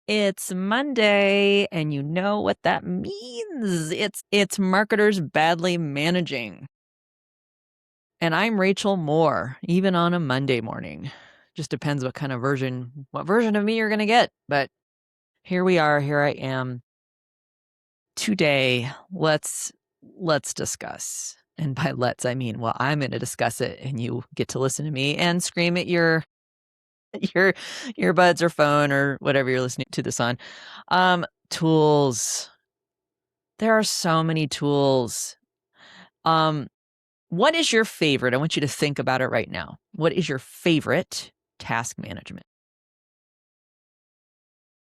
It's Monday, and you know what that means. It's marketers badly managing. And I'm Rachel Moore, even on a Monday morning. Just depends what version of me you're going to get. But here we are, here I am. Today, let's discuss. And by let's, I mean, well, I'm going to discuss it, and you get to listen to me and scream at your earbuds or phone or whatever you're listening to this on. Tools. There are so many tools. What is your favorite? I want you to think about it right now. What is your favorite task management?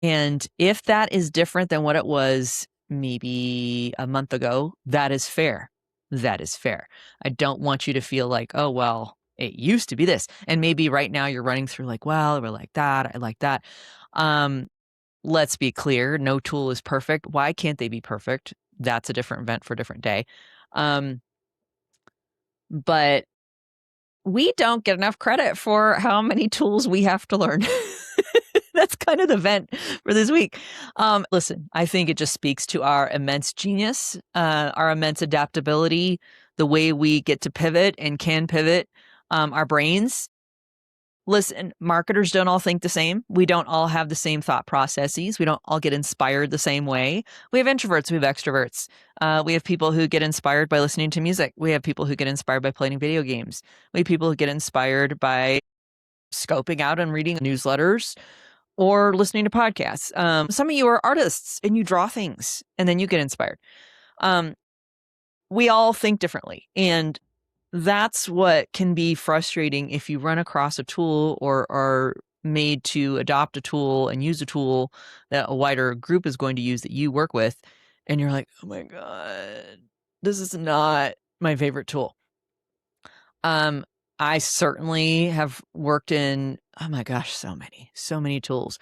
And if that is different than what it was maybe a month ago, that is fair. That is fair. I don't want you to feel like, oh, well, it used to be this. And maybe right now you're running through like, well, we're like that. I like that. Let's be clear. No tool is perfect. Why can't they be perfect? That's a different event for a different day. But we don't get enough credit for how many tools we have to learn. That's kind of the vent for this week. Listen, I think it just speaks to our immense genius, our immense adaptability, the way we get to pivot and can pivot, our brains. Listen, marketers don't all think the same. We don't all have the same thought processes. We don't all get inspired the same way. We have introverts, we have extroverts. We have people who get inspired by listening to music. We have people who get inspired by playing video games. We have people who get inspired by scoping out and reading newsletters or listening to podcasts. Some of you are artists and you draw things and then you get inspired. We all think differently. And that's what can be frustrating if you run across a tool or are made to adopt a tool and use a tool that a wider group is going to use that you work with. And you're like, oh my God, this is not my favorite tool. I certainly have worked in, oh my gosh, so many tools.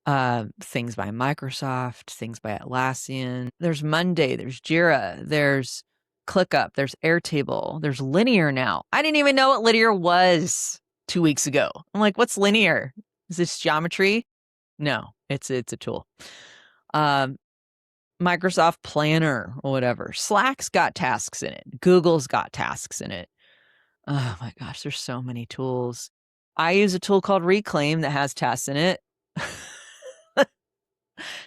Things by Microsoft, things by Atlassian. There's Monday, there's Jira, there's ClickUp, there's Airtable, there's Linear now. I didn't even know what Linear was 2 weeks ago. I'm like, what's Linear? Is this geometry? No, it's a tool. Microsoft Planner or whatever. Slack's got tasks in it. Google's got tasks in it. Oh my gosh, there's so many tools. I use a tool called Reclaim that has tasks in it.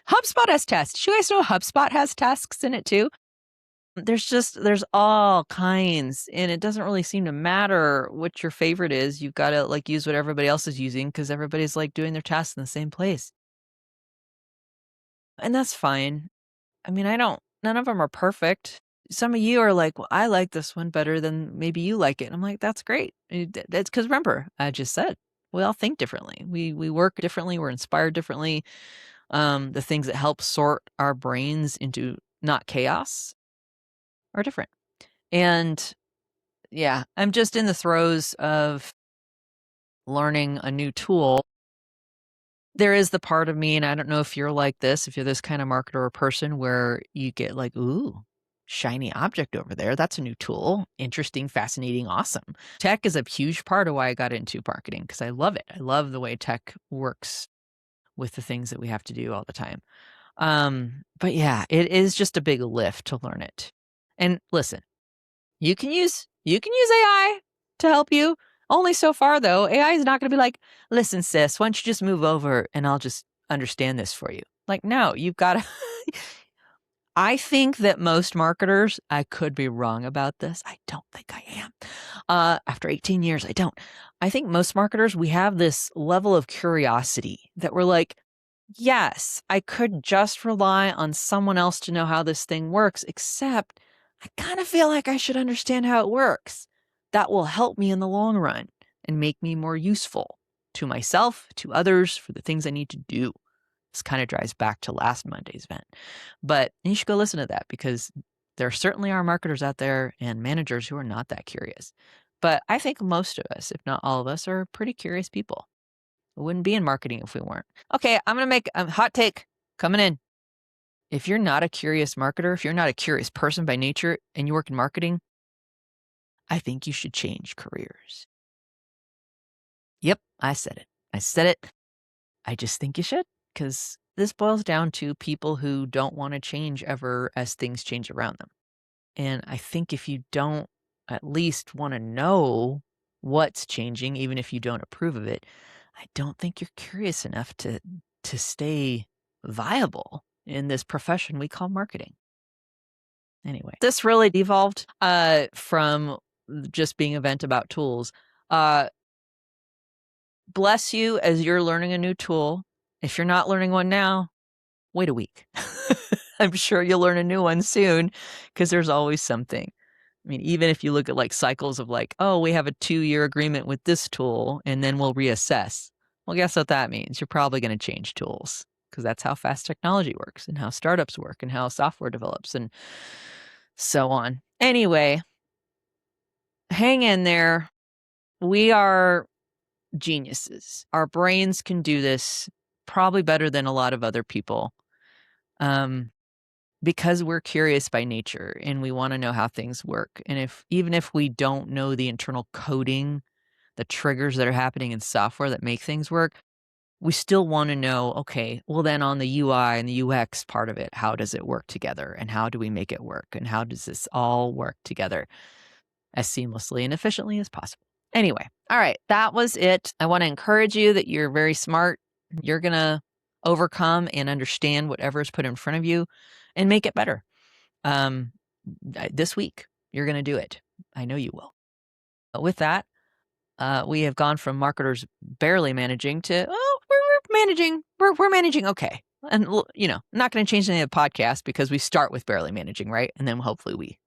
HubSpot has tasks. Do you guys know HubSpot has tasks in it too? There's all kinds, and it doesn't really seem to matter what your favorite is. You've got to like use what everybody else is using because everybody's like doing their tasks in the same place. And that's fine. I mean, none of them are perfect. Some of you are like, well, I like this one better than maybe you like it. And I'm like, that's great. That's because remember, I just said, we all think differently. We work differently. We're inspired differently. The things that help sort our brains into not chaos are different. And yeah, I'm just in the throes of learning a new tool. There is the part of me, and I don't know if you're like this, if you're this kind of marketer or person where you get like, ooh, shiny object over there. That's a new tool. Interesting, fascinating, awesome. Tech is a huge part of why I got into marketing because I love it. I love the way tech works with the things that we have to do all the time. But yeah, it is just a big lift to learn it. And listen, you can use AI to help you. Only so far though. AI is not going to be like, listen, sis, why don't you just move over and I'll just understand this for you. Like, no, you've got to. I think that most marketers, I could be wrong about this. I don't think I am. After 18 years, I don't. I think most marketers, we have this level of curiosity that we're like, yes, I could just rely on someone else to know how this thing works, except I kind of feel like I should understand how it works. That will help me in the long run and make me more useful to myself, to others, for the things I need to do. This kind of drives back to last Monday's event. But you should go listen to that because there certainly are marketers out there and managers who are not that curious. But I think most of us, if not all of us, are pretty curious people. We wouldn't be in marketing if we weren't. Okay, I'm going to make a hot take coming in. If you're not a curious marketer, if you're not a curious person by nature and you work in marketing, I think you should change careers. Yep, I said it. I just think you should. because this boils down to people who don't want to change ever as things change around them. And I think if you don't at least want to know what's changing, even if you don't approve of it, I don't think you're curious enough to stay viable in this profession we call marketing. Anyway, this really devolved from just being an event about tools. Bless you as you're learning a new tool. If you're not learning one now, wait a week. I'm sure you'll learn a new one soon because there's always something. I mean, even if you look at like cycles of like, oh, we have a 2-year agreement with this tool and then we'll reassess. Well, guess what that means? You're probably going to change tools because that's how fast technology works and how startups work and how software develops and so on. Anyway, hang in there. We are geniuses. Our brains can do this probably better than a lot of other people. Because we're curious by nature and we want to know how things work. And even if we don't know the internal coding, the triggers that are happening in software that make things work, we still want to know, okay, well then on the UI and the UX part of it, how does it work together and how do we make it work and how does this all work together as seamlessly and efficiently as possible? Anyway, all right, that was it. I want to encourage you that you're very smart. You're going to overcome and understand whatever is put in front of you and make it better. This week, you're going to do it. I know you will. With that, we have gone from marketers barely managing to, oh, we're managing. We're managing okay. And, not going to change any of the podcast because we start with barely managing, right? And then hopefully we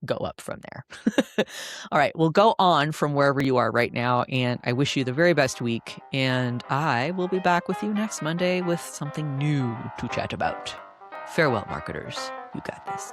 go up from there. All right, we'll go on from wherever you are right now. And I wish you the very best week. And I will be back with you next Monday with something new to chat about. Farewell, marketers. You got this.